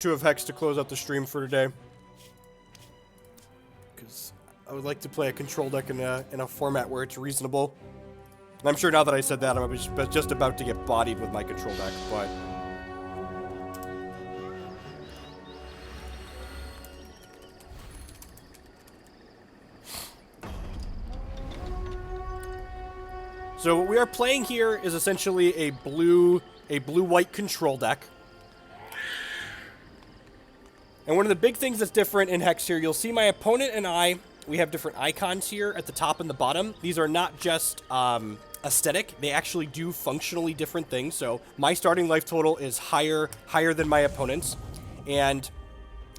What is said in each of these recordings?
2 of Hex to close out the stream for today. Because I would like to play a control deck in a format where it's reasonable. And I'm sure now that I said that, I'm just about to get bodied with my control deck, but... So what we are playing here is essentially a blue-white control deck. And one of the big things that's different in Hex here, you'll see my opponent and I, we have different icons here at the top and the bottom. These are not just aesthetic, they actually do functionally different things. So my starting life total is higher than my opponent's. And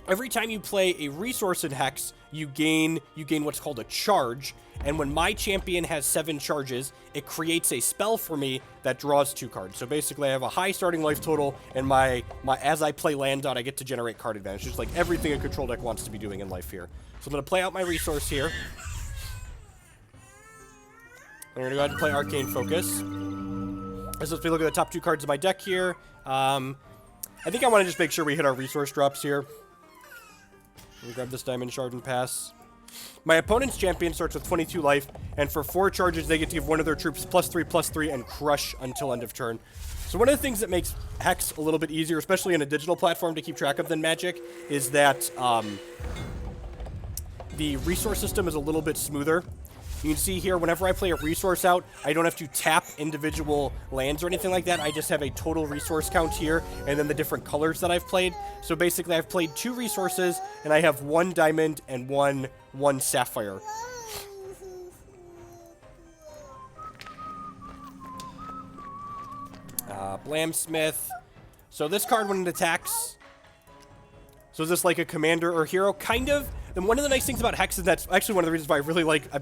every time you play a resource in Hex, you gain what's called a charge. And when my champion has 7 charges, it creates a spell for me that draws 2 cards. So basically, I have a high starting life total, and my as I play land out, I get to generate card advantage. Just like everything a control deck wants to be doing in life here. So I'm going to play out my resource here. I'm going to go ahead and play Arcane Focus. So let's look at the top 2 cards of my deck here. I think I want to just make sure we hit our resource drops here. We'll grab this Diamond Shard and pass. My opponent's champion starts with 22 life, and for 4 charges, they get to give one of their troops +3/+3 and crush until end of turn. So one of the things that makes Hex a little bit easier, especially in a digital platform to keep track of than Magic, is that the resource system is a little bit smoother. You can see here, whenever I play a resource out, I don't have to tap individual lands or anything like that. I just have a total resource count here, and then the different colors that I've played. So basically, I've played 2 resources, and I have 1 diamond and one sapphire. Blamsmith. So this card, when it attacks... So is this like a commander or hero? Kind of. And one of the nice things about Hex is that's actually one of the reasons why I've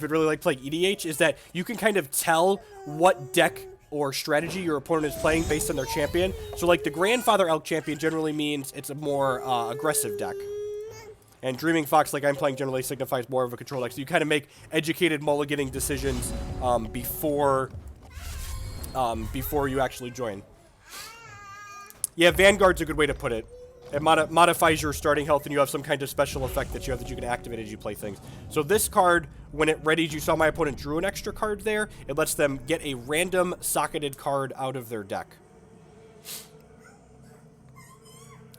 been really like playing EDH is that you can kind of tell what deck or strategy your opponent is playing based on their champion. So like the Grandfather Elk champion generally means it's a more aggressive deck. And Dreaming Fox, like I'm playing, generally signifies more of a control deck. So you kind of make educated mulliganing decisions before you actually join. Yeah, Vanguard's a good way to put it. It modifies your starting health, and you have some kind of special effect that you have that you can activate as you play things. So this card, when it readies, you saw my opponent drew an extra card there. It lets them get a random socketed card out of their deck.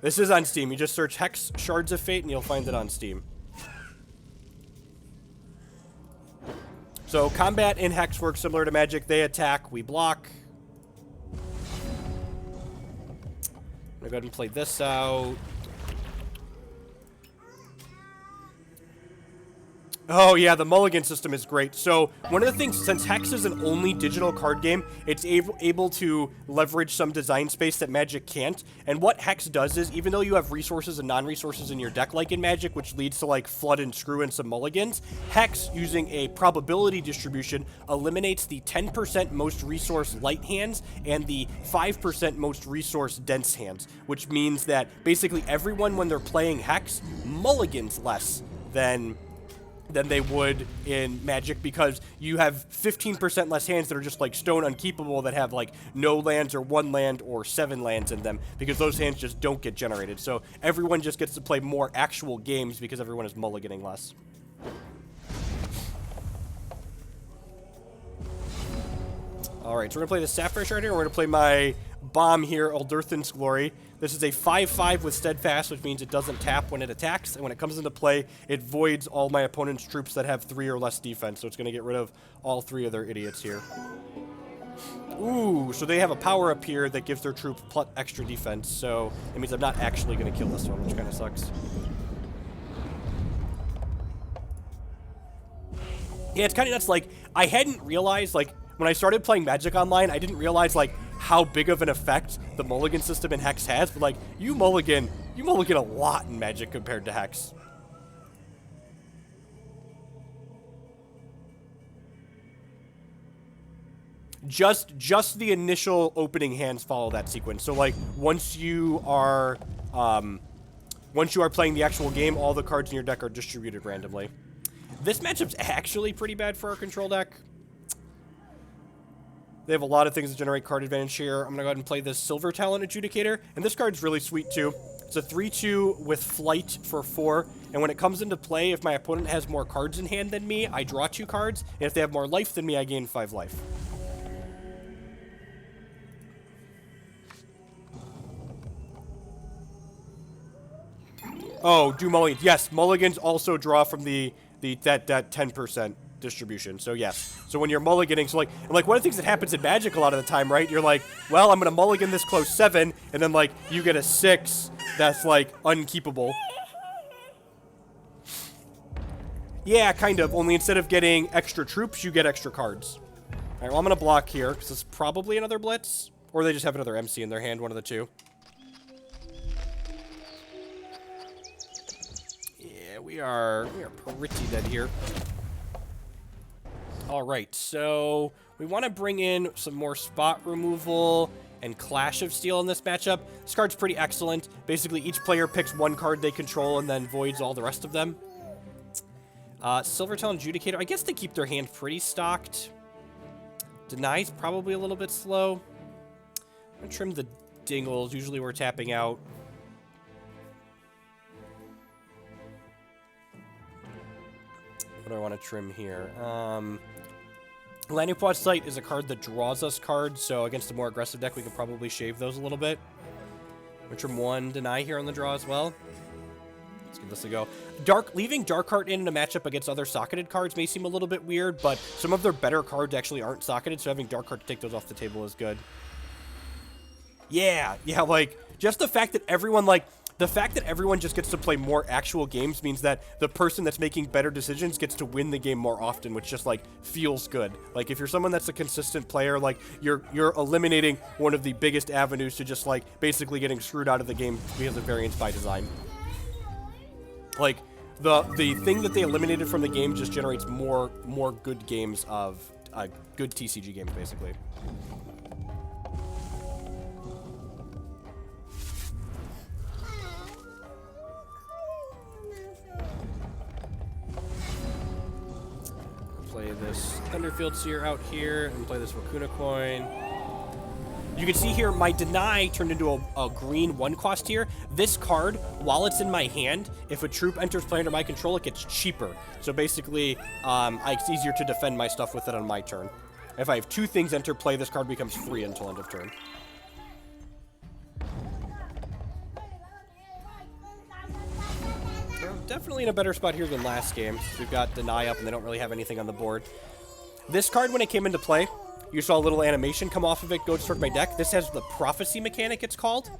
This is on Steam. You just search Hex Shards of Fate, and you'll find it on Steam. So combat in Hex works similar to Magic. They attack, we block. I'm gonna go ahead and play this out. Oh yeah, the mulligan system is great. So one of the things, since Hex is an only digital card game, it's able to leverage some design space that Magic can't. And what Hex does is, even though you have resources and non-resources in your deck like in Magic, which leads to like Flood and Screw and some mulligans, Hex, using a probability distribution, eliminates the 10% most resource light hands and the 5% most resource dense hands, which means that basically everyone, when they're playing Hex, mulligans less than they would in Magic, because you have 15% less hands that are just like stone unkeepable, that have like no lands or 1 land or 7 lands in them, because those hands just don't get generated. So everyone just gets to play more actual games because everyone is mulliganing less. Alright, so we're going to play the Sapphire Shard here. We're going to play my bomb here, Aldurthan's Glory. This is a 5/5 with Steadfast, which means it doesn't tap when it attacks, and when it comes into play, it voids all my opponent's troops that have 3 or less defense, so it's going to get rid of all 3 of their idiots here. Ooh, so they have a power-up here that gives their troop extra defense, so it means I'm not actually going to kill this one, which kind of sucks. Yeah, it's kind of nuts. Like, I hadn't realized, like, when I started playing Magic Online, I didn't realize, like, how big of an effect the mulligan system in Hex has, but like, you mulligan a lot in Magic compared to Hex. Just the initial opening hands follow that sequence. So like, once you are playing the actual game, all the cards in your deck are distributed randomly. This matchup's actually pretty bad for our control deck. They have a lot of things that generate card advantage here. I'm going to go ahead and play this Silver Talent Adjudicator. And this card's really sweet, too. It's a 3-2 with flight for 4. And when it comes into play, if my opponent has more cards in hand than me, I draw 2 cards. And if they have more life than me, I gain 5 life. Oh, do mulligans. Yes, mulligans also draw from that 10% distribution. So yes. So when you're mulliganing, so like one of the things that happens in Magic a lot of the time, right? You're like, well, I'm gonna mulligan this close 7, and then like you get a 6 that's like unkeepable. Yeah, kind of. Only instead of getting extra troops, you get extra cards. All right. Well, I'm gonna block here because it's probably another blitz, or they just have another MC in their hand. One of the two. We are pretty dead here. All right, so we want to bring in some more spot removal and Clash of Steel in this matchup. This card's pretty excellent. Basically, each player picks 1 card they control and then voids all the rest of them. Silvertail Adjudicator. I guess they keep their hand pretty stocked. Deny's probably a little bit slow. I'm going to trim the Dingles. Usually we're tapping out. What do I want to trim here? Landing Pod Sight is a card that draws us cards, so against a more aggressive deck, we could probably shave those a little bit. We'll trim 1 Deny here on the draw as well. Let's give this a go. Leaving Darkheart in a matchup against other socketed cards may seem a little bit weird, but some of their better cards actually aren't socketed, so having Darkheart to take those off the table is good. Yeah, like, just the fact that everyone, just gets to play more actual games means that the person that's making better decisions gets to win the game more often, which just, like, feels good. Like, if you're someone that's a consistent player, like, you're eliminating one of the biggest avenues to just, like, basically getting screwed out of the game because of variance by design. Like, the thing that they eliminated from the game just generates more good games of, good TCG games, basically. Play this Thunderfield Seer out here and play this Raccoon Coin. You can see here my Deny turned into a green 1-cost here. This card, while it's in my hand, if a troop enters play under my control, it gets cheaper. So basically, it's easier to defend my stuff with it on my turn. If I have 2 things enter play, this card becomes free until end of turn. Definitely in a better spot here than last game. We've got Deny up and they don't really have anything on the board. This card, when it came into play, you saw a little animation come off of it, go toward my deck. This has the Prophecy mechanic, it's called,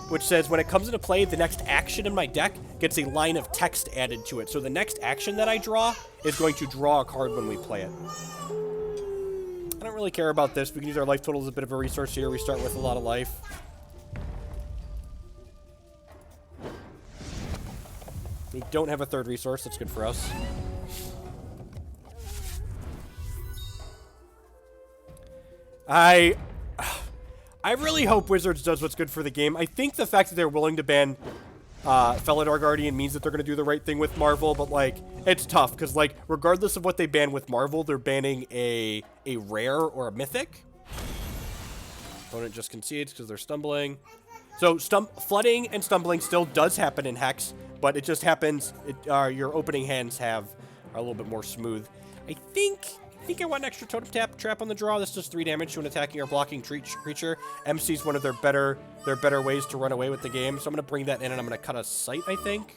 which says when it comes into play, the next action in my deck gets a line of text added to it. So the next action that I draw is going to draw a card when we play it. I don't really care about this. We can use our life total as a bit of a resource here. We start with a lot of life. We don't have a 3rd resource. That's good for us. I really hope Wizards does what's good for the game. I think the fact that they're willing to ban Felidar Guardian means that they're going to do the right thing with Marvel, but, like, it's tough, because, like, regardless of what they ban with Marvel, they're banning a rare or a mythic. Opponent just concedes because they're stumbling. So flooding and stumbling still does happen in Hex, but it just happens, your opening hands are a little bit more smooth. I think I want an extra Totem Trap on the draw. This does 3 damage to an attacking or blocking creature. MC's one of their better ways to run away with the game, so I'm going to bring that in and I'm going to cut a Sight, I think.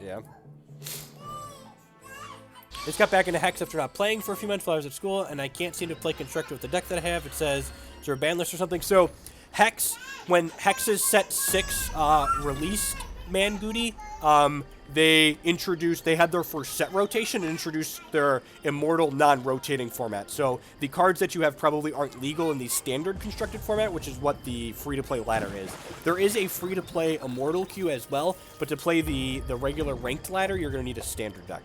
Yeah. Just got back into Hex after not playing for a few months while I was at school, and I can't seem to play Constructor with the deck that I have. It says, is there a ban list or something? So, Hex, when Hex's set 6 released Mangoody, they had their first set rotation and introduced their Immortal non-rotating format. So the cards that you have probably aren't legal in the standard constructed format, which is what the free-to-play ladder is. There is a free-to-play Immortal queue as well, but to play the regular ranked ladder, you're going to need a standard deck.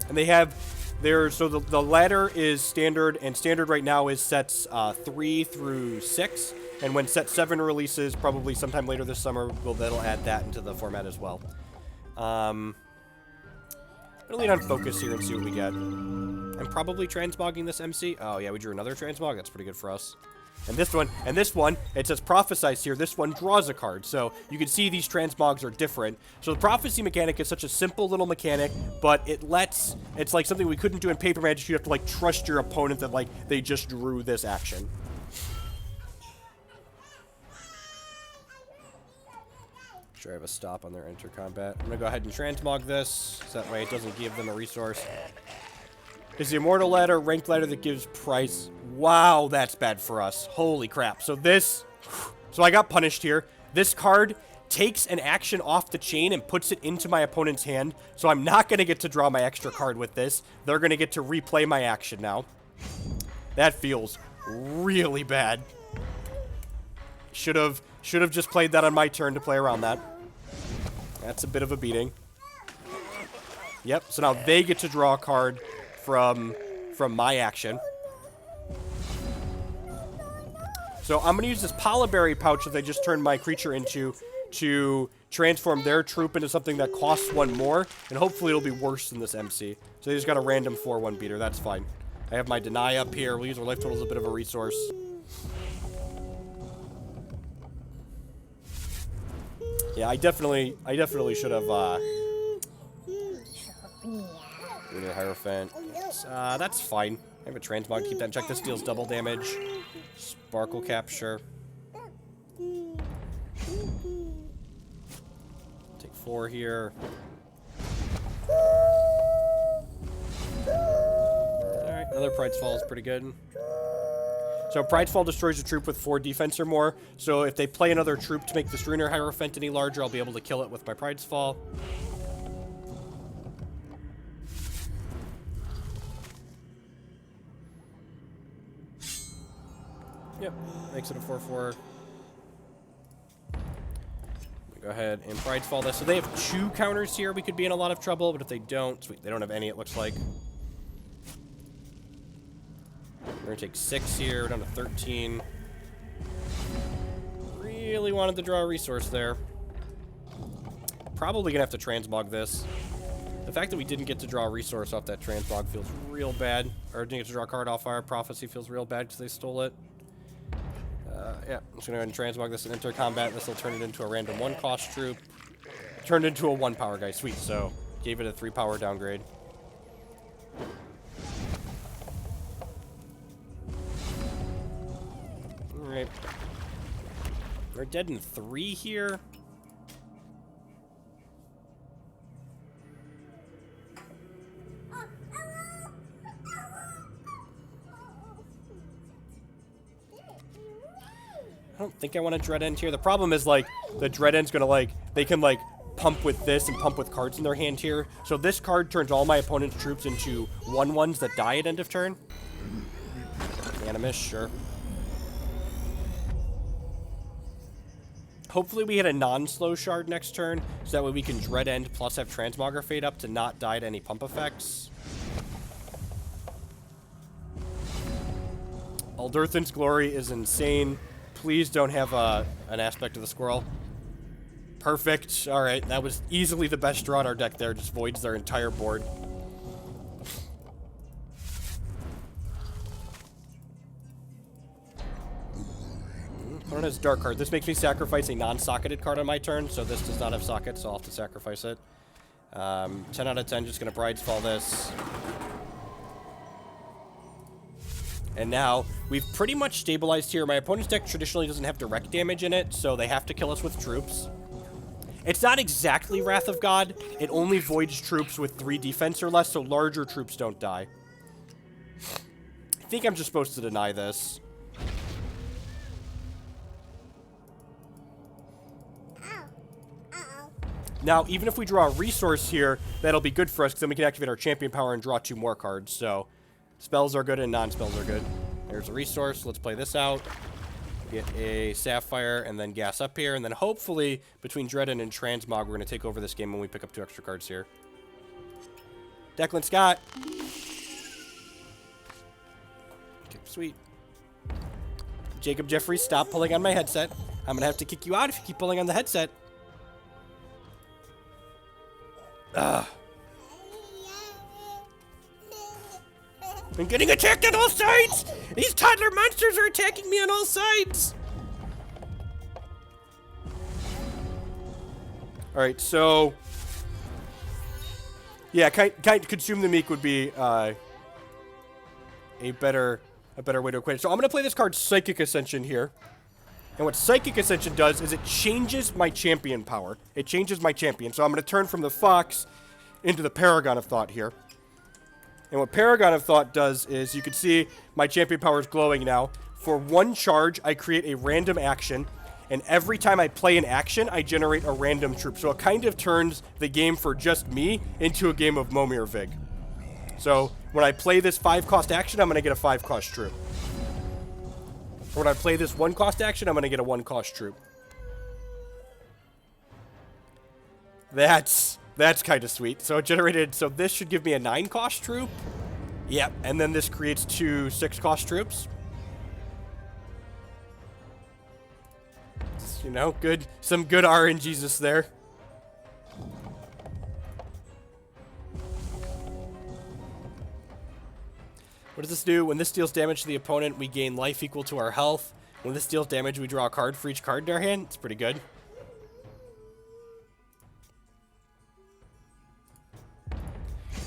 And they have so the ladder is standard, and standard right now is sets 3 through 6. And when set 7 releases, probably sometime later this summer, that'll add that into the format as well. I'm gonna lean on focus here and see what we get. I'm probably transmogging this MC. Oh yeah, we drew another transmog. That's pretty good for us. And this one, it says prophesize here. This one draws a card. So you can see these transmogs are different. So the prophecy mechanic is such a simple little mechanic, but it's like something we couldn't do in Paper Magic. You have to like trust your opponent that like they just drew this action. Sure, I have a stop on their enter combat. I'm gonna go ahead and transmog this, so that way it doesn't give them a resource. Is the Immortal Ladder ranked ladder that gives price? Wow, that's bad for us. Holy crap. So I got punished here. This card takes an action off the chain and puts it into my opponent's hand. So I'm not going to get to draw my extra card with this. They're going to get to replay my action now. That feels really bad. Should have just played that on my turn to play around that. That's a bit of a beating. Yep, so now they get to draw a card from my action. So I'm going to use this Polyberry pouch that I just turned my creature into to transform their troop into something that costs one more, and hopefully it'll be worse than this MC. So they just got a random 4/1 beater. That's fine. I have my deny up here. We'll use our life total as a bit of a resource. Yeah, I definitely should have Lunar Hierophant. Yes, that's fine. I have a transmog to keep that in check. This deals double damage. Sparkle Capture. Take 4 here. Alright, another Pride's Fall is pretty good. So Pride's Fall destroys a troop with 4 defense or more. So if they play another troop to make this Lunar Hierophant any larger, I'll be able to kill it with my Pride's Fall. Yep, makes it a 4/4. Go ahead and Pride's Fall this. So they have 2 counters here. We could be in a lot of trouble, but if they don't, sweet, they don't have any, it looks like. We're gonna take 6 here. We're down to 13. Really wanted to draw a resource there. Probably gonna have to transmog this. The fact that we didn't get to draw a resource off that transmog feels real bad. Or didn't get to draw a card off our prophecy feels real bad because they stole it. Yeah, I'm just gonna go ahead and transmog this and enter combat. This will turn it into a random 1-cost troop. Turned into a 1 power guy. Sweet. So gave it a 3 power downgrade. Alright. We're dead in 3 here. I don't think I want a Dread End here. The problem is, like, the Dread End's gonna, like, they can, like, pump with this and pump with cards in their hand here. So this card turns all my opponent's troops into 1/1s that die at end of turn. Animus, sure. Hopefully we hit a non-slow shard next turn, so that way we can Dread End plus have Transmogger Fade up to not die to any pump effects. Aldurthan's Glory is insane. Please don't have an aspect of the squirrel. Perfect. Alright, that was easily the best draw in our deck there. Just voids their entire board. Opponent has Dark Card. This makes me sacrifice a non-socketed card on my turn, so this does not have sockets, so I'll have to sacrifice it. 10 out of 10, just going to Bride's Fall this. And now, we've pretty much stabilized here. My opponent's deck traditionally doesn't have direct damage in it, so they have to kill us with troops. It's not exactly Wrath of God. It only voids troops with 3 defense or less, so larger troops don't die. I think I'm just supposed to deny this. Now, even if we draw a resource here, that'll be good for us, because then we can activate our champion power and draw 2 more cards, so... Spells are good and non-spells are good. There's a resource. Let's play this out. Get a Sapphire and then gas up here. And then hopefully, between Dread End and Transmog, we're going to take over this game when we pick up 2 extra cards here. Declan Scott. Okay, sweet. Jacob Jeffries, stop pulling on my headset. I'm going to have to kick you out if you keep pulling on the headset. Ugh. I'm getting attacked on all sides! These toddler monsters are attacking me on all sides! Alright, so... yeah, Consume the Meek would be a better way to equate it. So I'm going to play this card, Psychic Ascension, here. And what Psychic Ascension does is it changes my champion power. It changes my champion. So I'm going to turn from the Fox into the Paragon of Thought here. And what Paragon of Thought does is, you can see my champion power is glowing now. For one charge, I create a random action. And every time I play an action, I generate a random troop. So it kind of turns the game for just me into a game of Momir Vig. So when I play this 5-cost action, I'm going to get a 5-cost troop. When I play this 1-cost action, I'm going to get a 1-cost troop. That's kind of sweet. So it generated, so this should give me a 9-cost troop. Yep, and then this creates 2 6-cost troops. You know, some good RNGesus there. What does this do? When this deals damage to the opponent, we gain life equal to our health. When this deals damage, we draw a card for each card in our hand. It's pretty good.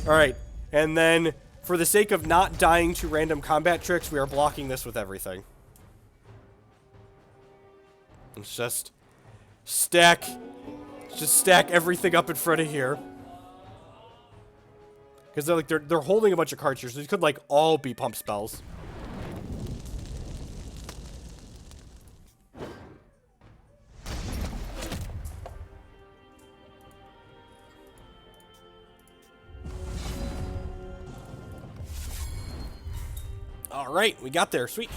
Alright, and then, for the sake of not dying to random combat tricks, we are blocking this with everything. Let's just stack everything up in front of here. Because they're holding a bunch of cards here, so these could like all be pump spells. All right, we got there. Sweet.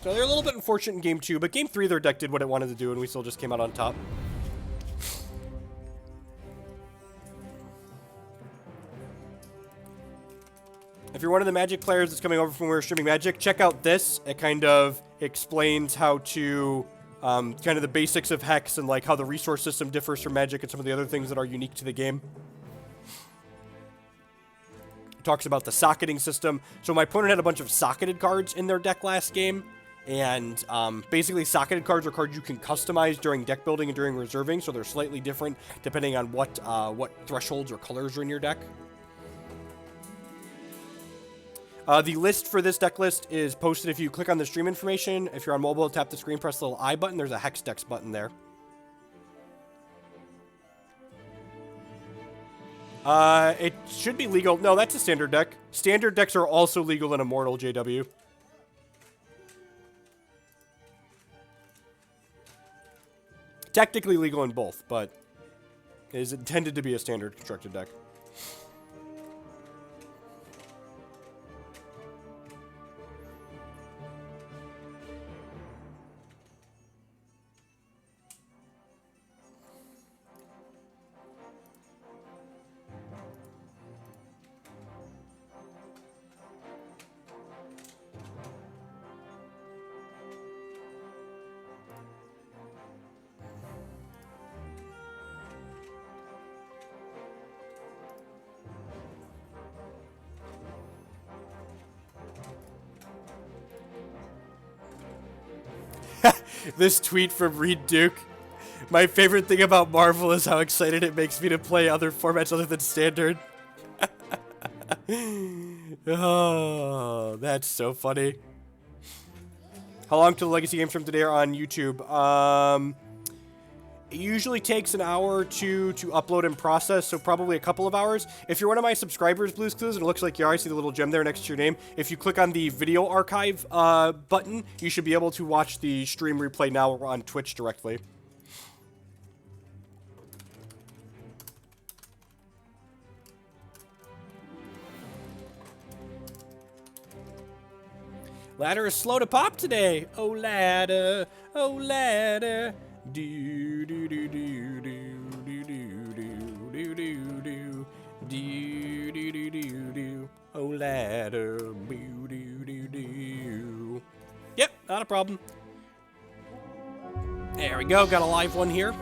So they're a little bit unfortunate in Game 2, but Game 3 their deck did what it wanted to do, and we still just came out on top. If you're one of the Magic players that's coming over from where we're streaming Magic, check out this. It kind of explains how to, kind of the basics of Hex and like how the resource system differs from Magic and some of the other things that are unique to the game. It talks about the socketing system. So my opponent had a bunch of socketed cards in their deck last game. And basically socketed cards are cards you can customize during deck building and during reserving. So they're slightly different depending on what thresholds or colors are in your deck. The list for this deck list is posted if you click on the stream information. If you're on mobile, tap the screen, press the little I button. There's a Hex Decks button there. It should be legal. No, that's a standard deck. Standard decks are also legal in Immortal, JW. Technically legal in both, but it is intended to be a standard constructed deck. This tweet from Reed Duke. My favorite thing about Marvel is how excited it makes me to play other formats other than Standard. Oh, that's so funny. How long till the Legacy games from today are on YouTube? It usually takes an hour or two to upload and process, so probably a couple of hours. If you're one of my subscribers, Blues Clues, and it looks like you are, I see the little gem there next to your name. If you click on the video archive button, you should be able to watch the stream replay now on Twitch directly. Ladder is slow to pop today. Oh, ladder. Oh, ladder. Do do do do do do do do do do do do do do do. Oh, ladder. Do do do do. Yep, not a problem. There we go. Got a live one here.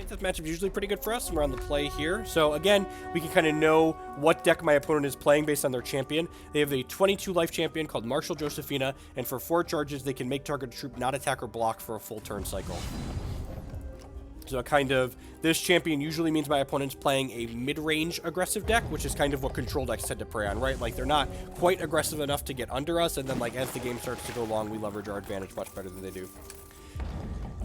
think this matchup is usually pretty good for us, and we're on the play here. So again, we can kind of know what deck my opponent is playing based on their champion. They have a 22 life champion called Marshal Josephina, and for 4 charges, they can make target troop not attack or block for a full turn cycle. So kind of, this champion usually means my opponent's playing a mid-range aggressive deck, which is kind of what control decks tend to prey on, right? Like, they're not quite aggressive enough to get under us, and then, like, as the game starts to go long, we leverage our advantage much better than they do.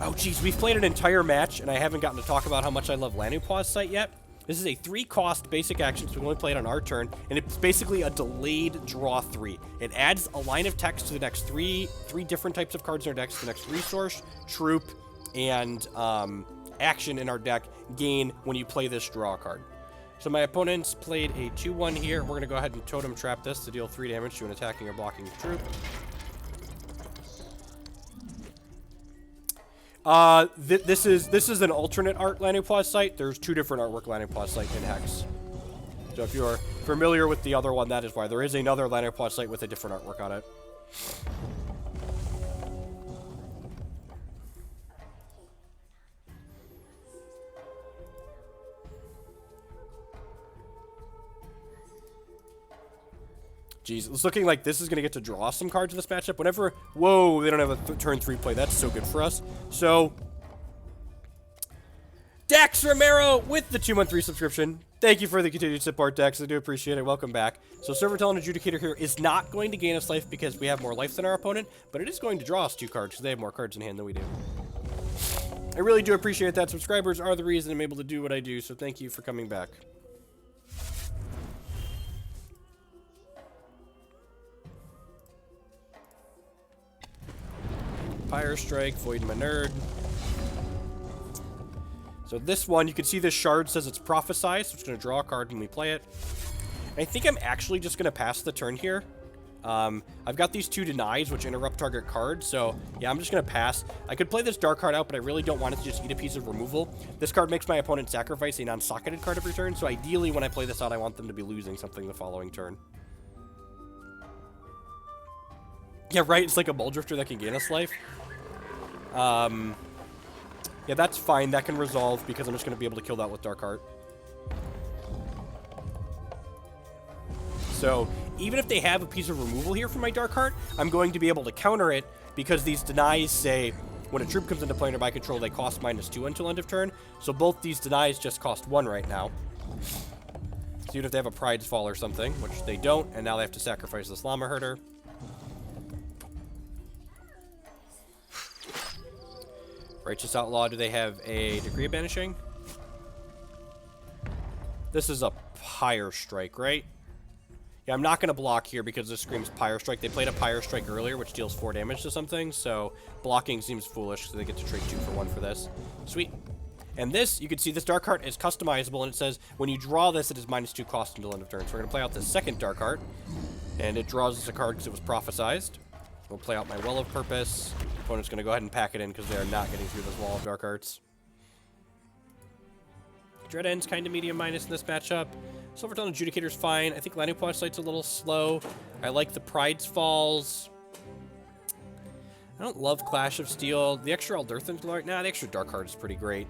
Oh, geez, we've played an entire match, and I haven't gotten to talk about how much I love Lanopua's Sight yet. This is a 3-cost basic action, so we only play it on our turn, and it's basically a delayed draw 3. It adds a line of text to the next three different types of cards in our decks, the next resource, troop, and, action in our deck gain when you play this draw card. So my opponent's played a 2-1 here. We're going to go ahead and Totem Trap this to deal 3 damage to an attacking or blocking troop. This is an alternate art Lanopua's Sight. There's 2 different artwork Lanopua's Sight in Hex. So if you're familiar with the other one, that is why. There is another Lanopua's Sight with a different artwork on it. Jeez, it's looking like this is going to get to draw some cards in this matchup. Whenever... Whoa, they don't have a turn 3 play. That's so good for us. So... Dax Romero with the 2-month subscription. Thank you for the continued support, Dax. I do appreciate it. Welcome back. So Servitor and Adjudicator here is not going to gain us life because we have more life than our opponent, but it is going to draw us 2 cards because they have more cards in hand than we do. I really do appreciate that. Subscribers are the reason I'm able to do what I do, so thank you for coming back. Fire Strike, Void my Nerd. So this one, you can see this shard says it's prophesized, so it's going to draw a card when we play it. I think I'm actually just going to pass the turn here. I've got these 2 denies, which interrupt target cards, so yeah, I'm just going to pass. I could play this dark card out, but I really don't want it to just eat a piece of removal. This card makes my opponent sacrifice a non-socketed card every turn, so ideally when I play this out, I want them to be losing something the following turn. Yeah, right, it's like a Muldrifter that can gain us life. Yeah, that's fine. That can resolve because I'm just going to be able to kill that with Dark Heart. So, even if they have a piece of removal here from my Dark Heart, I'm going to be able to counter it because these denies say when a troop comes into play under my control, they cost -2 until end of turn. So both these denies just cost 1 right now. So even if they have a Pride's Fall or something, which they don't, and now they have to sacrifice this Llama Herder. Righteous Outlaw, do they have a Decree of Banishing? This is a Pyre Strike, right? Yeah, I'm not going to block here because this screams Pyre Strike. They played a Pyre Strike earlier, which deals 4 damage to something, so blocking seems foolish, so they get to trade 2 for 1 for this. Sweet. And this, you can see this Dark Heart is customizable, and it says when you draw this, it is -2 cost until end of turn. So we're going to play out the second Dark Heart, and it draws us a card because it was prophesized. We'll play out my Well of Purpose. Opponent's going to go ahead and pack it in because they are not getting through this wall of Dark Hearts. Dread End's kind of medium minus in this matchup. Silvertongue Adjudicator's fine. I think Lanopua's Sight's a little slow. I like the Pride's Falls. I don't love Clash of Steel. The extra Aldurthan's Lark. Nah, the extra Dark Heart is pretty great.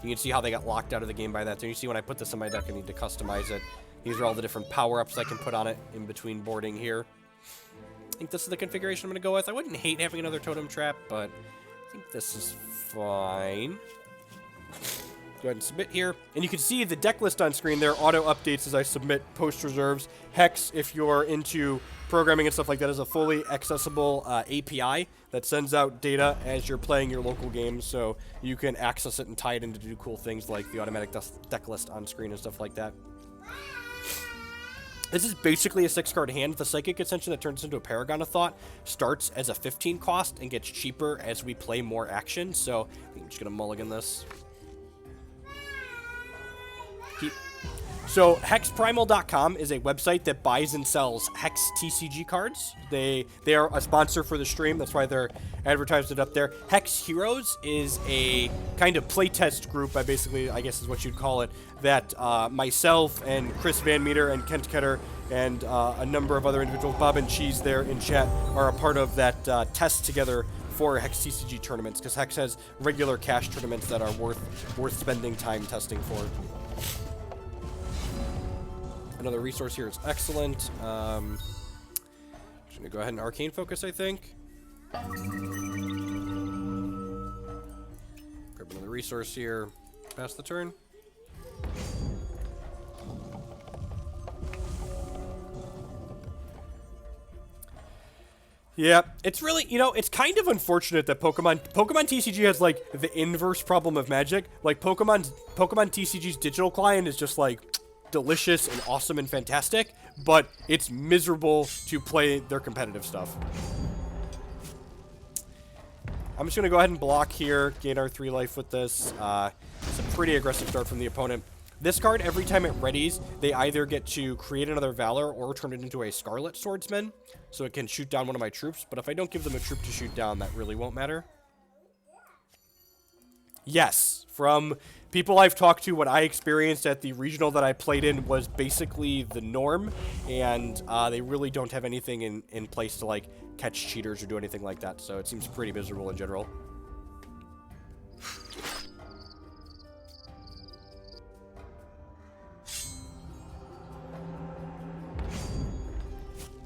You can see how they got locked out of the game by that. So you see when I put this in my deck, I need to customize it. These are all the different power-ups I can put on it in between boarding here. I think this is the configuration I'm going to go with. I wouldn't hate having another Totem Trap, but I think this is fine. Go ahead and submit here. And you can see the deck list on screen there auto updates as I submit post reserves. Hex, if you're into programming and stuff like that, is a fully accessible API that sends out data as you're playing your local games, so you can access it and tie it in to do cool things like the automatic deck list on screen and stuff like that. This is basically a 6-card hand. The Psychic Ascension that turns into a Paragon of Thought starts as a 15 cost and gets cheaper as we play more action, so I'm just going to mulligan this. So hexprimal.com is a website that buys and sells Hex TCG cards. They are a sponsor for the stream. That's why they're advertised it up there. Hex Heroes is a kind of playtest group, I guess is what you'd call it, that myself and Chris Van Meter and Kent Ketter and a number of other individuals, Bob and Cheese there in chat, are a part of that test together for Hex TCG tournaments, because Hex has regular cash tournaments that are worth spending time testing for. Another resource here is excellent. Just gonna go ahead and Arcane Focus, I think. Grab another resource here. Pass the turn. Yeah, it's really, you know, it's kind of unfortunate that Pokemon TCG has, like, the inverse problem of Magic. Like, Pokemon TCG's digital client is just, like, delicious and awesome and fantastic, but it's miserable to play their competitive stuff. I'm just going to go ahead and block here, gain our 3 life with this. It's a pretty aggressive start from the opponent. This card, every time it readies, they either get to create another Valor or turn it into a Scarlet Swordsman, so it can shoot down one of my troops. But if I don't give them a troop to shoot down, that really won't matter. Yes, from people I've talked to, what I experienced at the regional that I played in was basically the norm, and they really don't have anything in place to, like, catch cheaters or do anything like that, so it seems pretty miserable in general.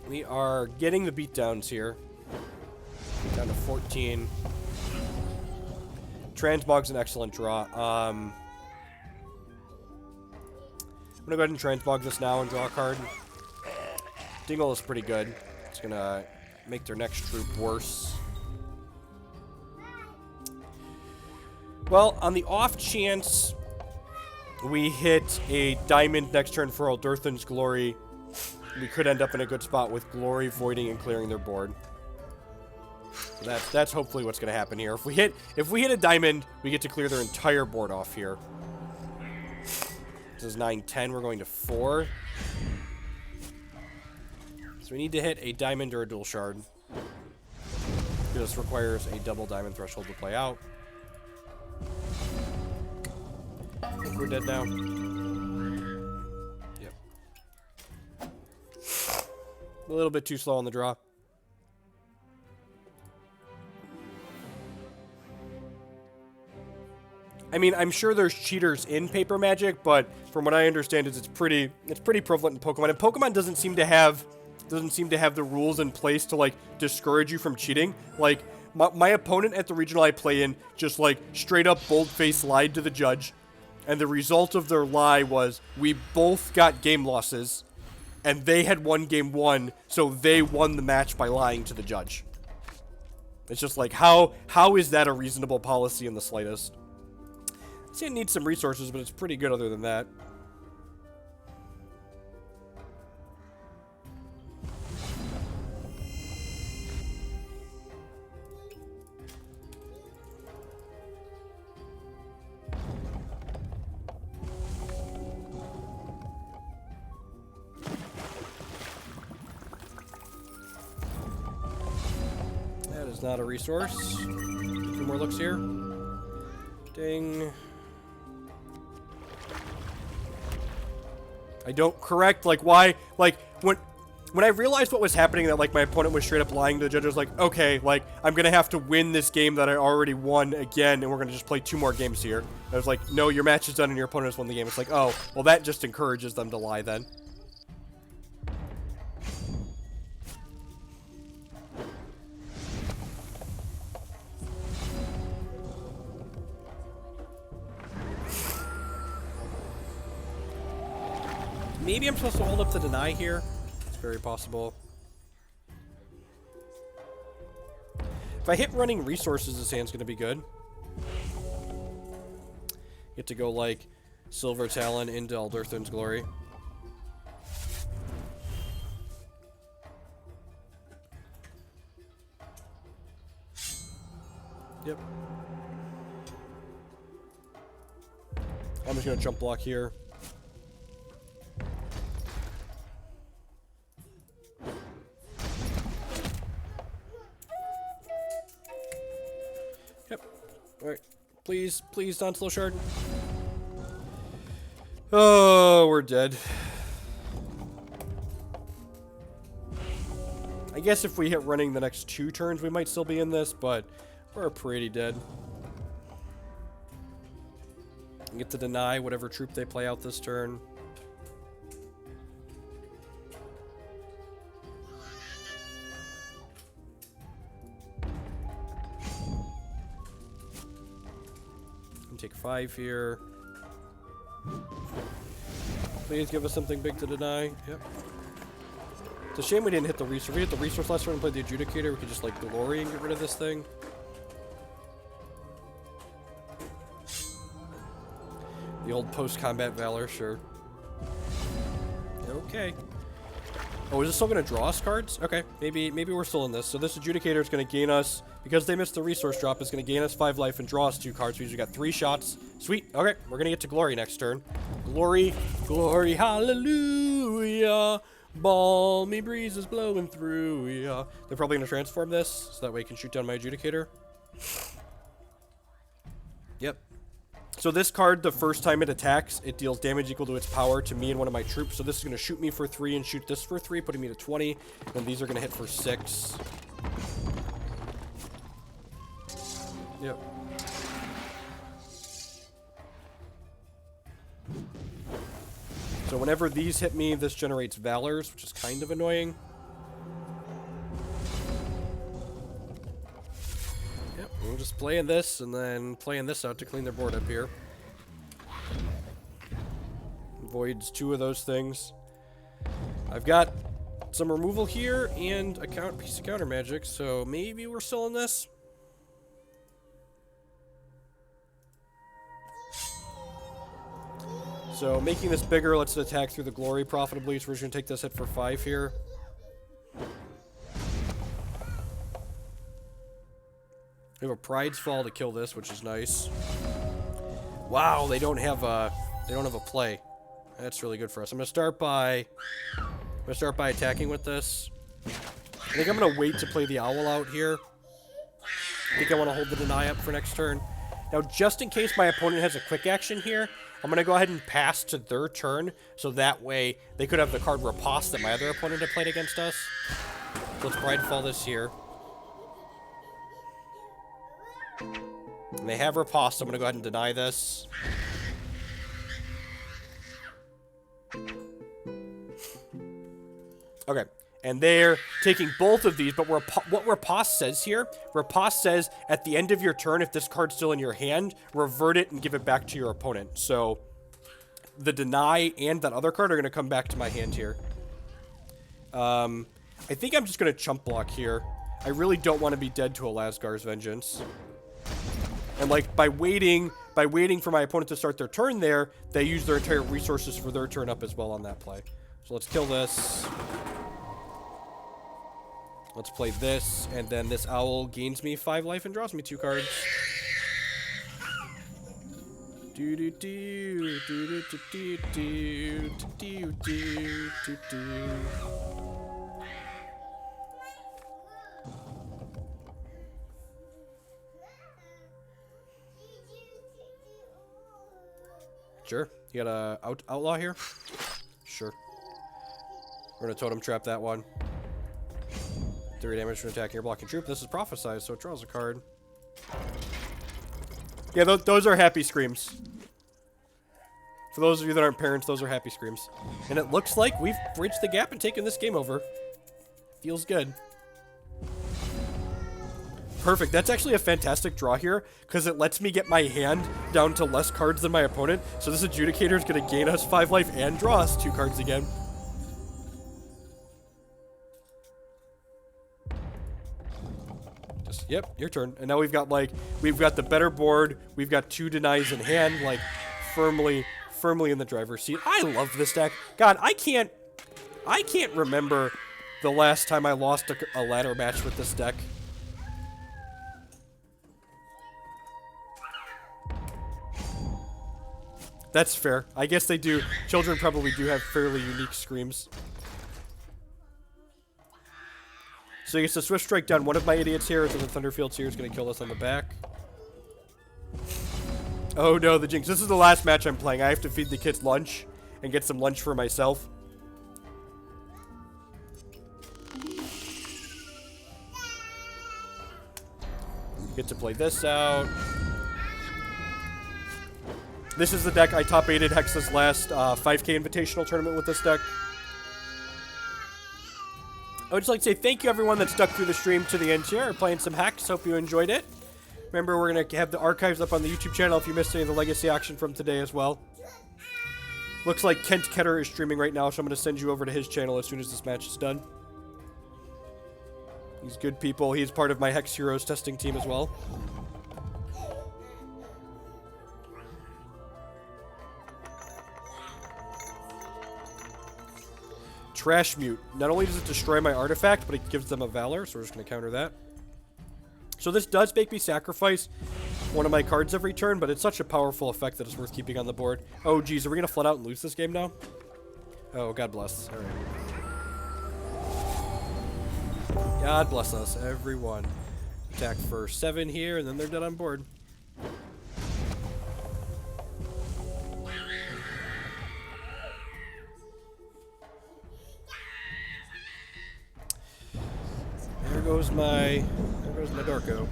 We are getting the beatdowns here. Down to 14. Transmog's an excellent draw. I'm gonna go ahead and Transmog this now and draw a card. Dingle is pretty good. It's gonna make their next troop worse. Well, on the off chance we hit a diamond next turn for Aldurthan's Glory, we could end up in a good spot with Glory voiding and clearing their board. So that's hopefully what's going to happen here. If we hit a diamond, we get to clear their entire board off here. This is 9-10. We're going to 4. So we need to hit a diamond or a dual shard. This requires a double diamond threshold to play out. I think we're dead now. Yep. A little bit too slow on the draw. I mean, I'm sure there's cheaters in Paper Magic, but from what I understand is it's pretty prevalent in Pokemon. And Pokemon doesn't seem to have the rules in place to, like, discourage you from cheating. Like, my opponent at the regional I play in just, like, straight up bold-faced lied to the judge, and the result of their lie was we both got game losses, and they had won game 1, so they won the match by lying to the judge. It's just like, how is that a reasonable policy in the slightest? See, it needs some resources, but it's pretty good other than that. That is not a resource. A few more looks here. Ding. I don't correct, like, why, like, when I realized what was happening, that, like, my opponent was straight up lying to the judge, I was like, okay, like, I'm gonna have to win this game that I already won again, and we're gonna just play 2 more games here. I was like, no, your match is done and your opponent has won the game. It's like, oh, well, that just encourages them to lie then. Maybe I'm supposed to hold up the deny here. It's very possible. If I hit running resources, this hand's going to be good. Get to go, like, Silver Talon into Aldurthan's Glory. Yep. I'm just going to jump block here. Alright, please, don't slow shard. Oh, we're dead. guess if we hit running the next 2 turns, we might still be in this, but we're pretty dead. Get to deny whatever troop they play out this turn. Take 5 here. Please give us something big to deny. Yep. It's a shame we didn't hit the resource. If we hit the resource last turn and played the Adjudicator, we could just, like, glory and get rid of this thing. The old post-combat valor, sure. Okay. Oh, is this still going to draw us cards? Okay, maybe we're still in this. So this Adjudicator is going to gain us, because they missed the resource drop, it's going to gain us 5 life and draw us 2 cards. We got 3 shots. Sweet. Okay, we're going to get to glory next turn. Glory, glory, hallelujah. Balmy breezes blowing through, yeah. They're probably going to transform this, so that way I can shoot down my Adjudicator. Yep. So this card, the first time it attacks, it deals damage equal to its power to me and one of my troops. So this is going to shoot me for 3 and shoot this for 3, putting me to 20. And these are going to hit for 6. Yep. So whenever these hit me, this generates Valors, which is kind of annoying. Yep, we're just playing this and then playing this out to clean their board up here. Voids 2 of those things. I've got some removal here and a piece of counter magic, so maybe we're still in this. So making this bigger lets it attack through the glory profitably, so we're just going to take this hit for 5 here. We have a Pride's Fall to kill this, which is nice. Wow, they don't have a play. That's really good for us. I'm gonna start by attacking with this. I think I'm gonna wait to play the owl out here. I think I want to hold the deny up for next turn. Now, just in case my opponent has a quick action here, I'm gonna go ahead and pass to their turn, so that way they could have the card Riposte that my other opponent had played against us. So let's Pridefall this here. And they have Riposte, so I'm gonna go ahead and deny this. Okay, and they're taking both of these, but what Riposte says here, Riposte says at the end of your turn, if this card's still in your hand, revert it and give it back to your opponent. So the deny and that other card are going to come back to my hand here. I think I'm just going to chump block here. I really don't want to be dead to Elasgar's Vengeance. And like by waiting for my opponent to start their turn there, they use their entire resources for their turn up as well on that play. So let's kill this. Let's play this, and then this owl gains me 5 life and draws me 2 cards. Sure. You got a outlaw here? Sure. We're gonna totem trap that one. 3 damage from attacking your blocking troop. This is prophesized, so it draws a card. Yeah, those are happy screams. For those of you that aren't parents, those are happy screams. And it looks like we've bridged the gap and taken this game over. Feels good. Perfect. That's actually a fantastic draw here, because it lets me get my hand down to less cards than my opponent. So this Adjudicator is going to gain us 5 life and draw us 2 cards again. Yep, your turn. And now we've got the better board. We've got 2 denies in hand, like firmly in the driver's seat. I love this deck. God, I can't remember the last time I lost a ladder match with this deck. That's fair. I guess they do. Children probably do have fairly unique screams. So he gets to Swift Strike down one of my idiots here, and the Thunderfield Seer is going to kill us on the back. Oh no, the Jinx. This is the last match I'm playing. I have to feed the kids lunch and get some lunch for myself. Get to play this out. This is the deck I top 8'd Hex's last 5K Invitational tournament with this deck. I would just like to say thank you everyone that stuck through the stream to the end here, playing some Hex. Hope you enjoyed it. Remember, we're going to have the archives up on the YouTube channel if you missed any of the Legacy action from today as well. Looks like Kent Ketter is streaming right now, so I'm going to send you over to his channel as soon as this match is done. He's good people. He's part of my Hex Heroes testing team as well. Trash Mute. Not only does it destroy my artifact, but it gives them a Valor, so we're just going to counter that. So this does make me sacrifice one of my cards every turn, but it's such a powerful effect that it's worth keeping on the board. Oh, geez, are we going to flood out and lose this game now? Oh, God bless. All right. God bless us, everyone. Attack for 7 here, and then they're dead on board. There goes my Darko.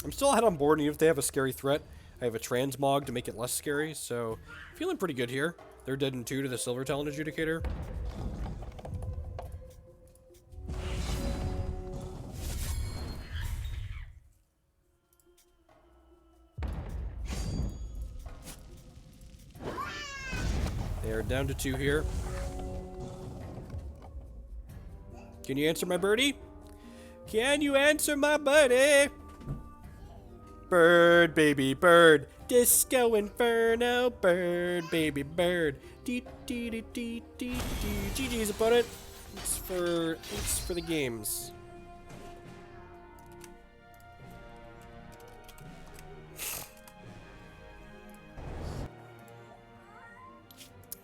I'm still ahead on board, and even if they have a scary threat, I have a Transmog to make it less scary, so feeling pretty good here. They're dead in 2 to the Silver Talon Adjudicator. They're down to 2 here. Can you answer my birdie? Can you answer my buddy? Bird, baby, bird. Disco Inferno, bird, baby, bird. Dee dee dee dee dee dee. GG's opponent. It's for the games.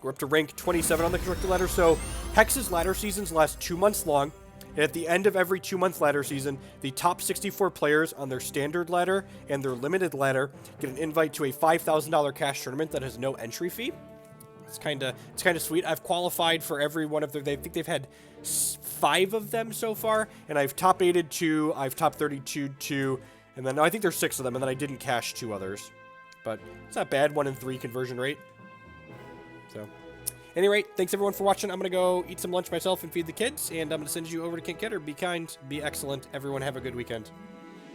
We're up to rank 27 on the constructor ladder. So Hex's ladder seasons last 2 months long. And at the end of every 2-month ladder season, the top 64 players on their standard ladder and their limited ladder get an invite to a $5,000 cash tournament that has no entry fee. It's kind of sweet. I've qualified for every one of their. I think they've had 5 of them so far, and I've top 8'd 2, I've top 32 2, and then no, I think there's 6 of them, and then I didn't cash 2 others. But it's not bad. 1 in 3 conversion rate. So. Any rate, thanks everyone for watching. I'm going to go eat some lunch myself and feed the kids, and I'm going to send you over to Kent Ketter. Be kind, be excellent. Everyone have a good weekend.